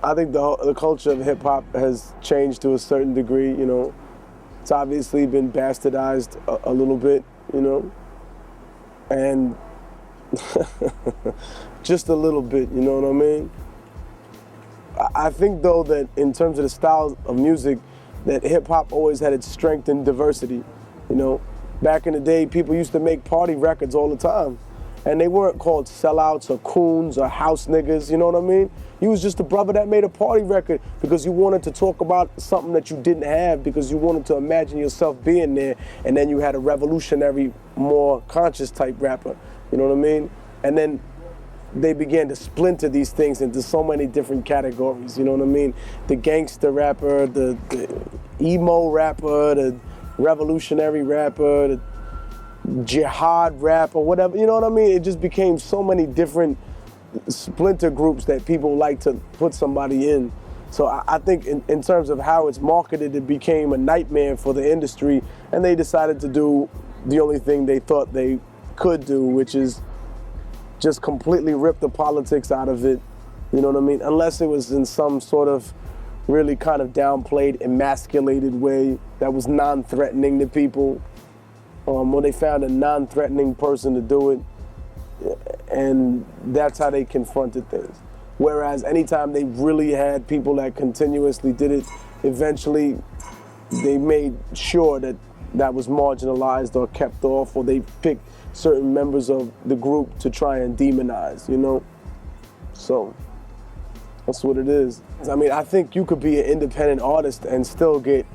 I think the culture of hip hop has changed to a certain degree, you know. It's obviously been bastardized a little bit, you know, and just a little bit, you know what I mean? I think though that in terms of the style of music, that hip hop always had its strength in diversity, you know. Back in the day, people used to make party records all the time. And they weren't called sellouts or coons or house niggas, you know what I mean? You was just a brother that made a party record because you wanted to talk about something that you didn't have, because you wanted to imagine yourself being there, and then you had a revolutionary, more conscious type rapper, you know what I mean? And then they began to splinter these things into so many different categories, you know what I mean? The gangster rapper, the emo rapper, the revolutionary rapper, the jihad rap or whatever, you know what I mean? It just became so many different splinter groups that people like to put somebody in. So I think in terms of how it's marketed, it became a nightmare for the industry, and they decided to do the only thing they thought they could do, which is just completely rip the politics out of it, you know what I mean? Unless it was in some sort of really kind of downplayed, emasculated way that was non-threatening to people. Or they found a non-threatening person to do it, and that's how they confronted things. Whereas anytime they really had people that continuously did it, eventually they made sure that that was marginalized or kept off, or they picked certain members of the group to try and demonize, you know? So that's what it is. I mean, I think you could be an independent artist and still get,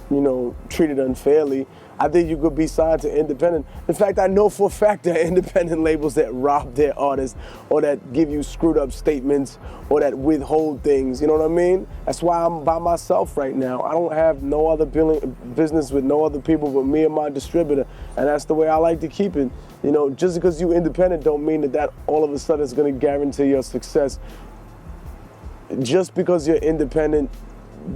you know, treated unfairly. I think you could be signed to independent. In fact, I know for a fact there are independent labels that rob their artists, or that give you screwed up statements, or that withhold things, you know what I mean? That's why I'm by myself right now. I don't have no other business with no other people but me and my distributor, and that's the way I like to keep it. You know, just because you're independent don't mean that all of a sudden is gonna guarantee your success. Just because you're independent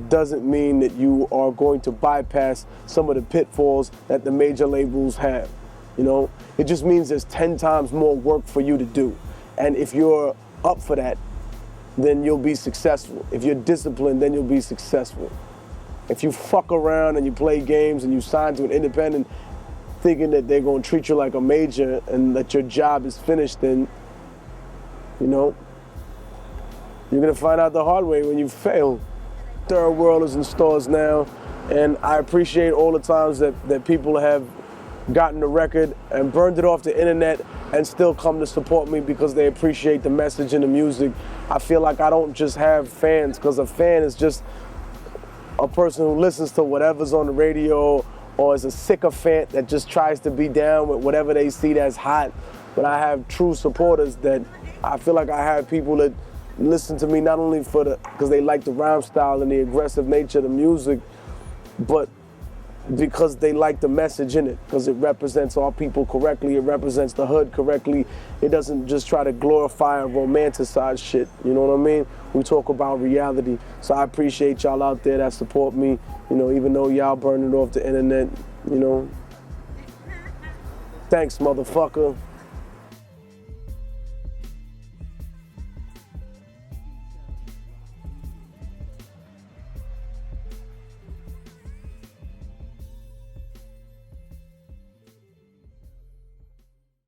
doesn't mean that you are going to bypass some of the pitfalls that the major labels have, you know? It just means there's 10 times more work for you to do. And if you're up for that, then you'll be successful. If you're disciplined, then you'll be successful. If you fuck around and you play games and you sign to an independent thinking that they're gonna treat you like a major and that your job is finished, then, you know, you're gonna find out the hard way when you fail. Third World is in stores now, and I appreciate all the times that people have gotten the record and burned it off the internet and still come to support me because they appreciate the message and the music. I feel like I don't just have fans, because a fan is just a person who listens to whatever's on the radio, or is a sycophant that just tries to be down with whatever they see that's hot. But I have true supporters that I feel like I have people that listen to me not only because they like the rhyme style and the aggressive nature of the music, but because they like the message in it, because it represents our people correctly, it represents the hood correctly. It doesn't just try to glorify and romanticize shit, you know what I mean? We talk about reality. So I appreciate y'all out there that support me, you know, even though y'all burning off the internet, you know. Thanks, motherfucker.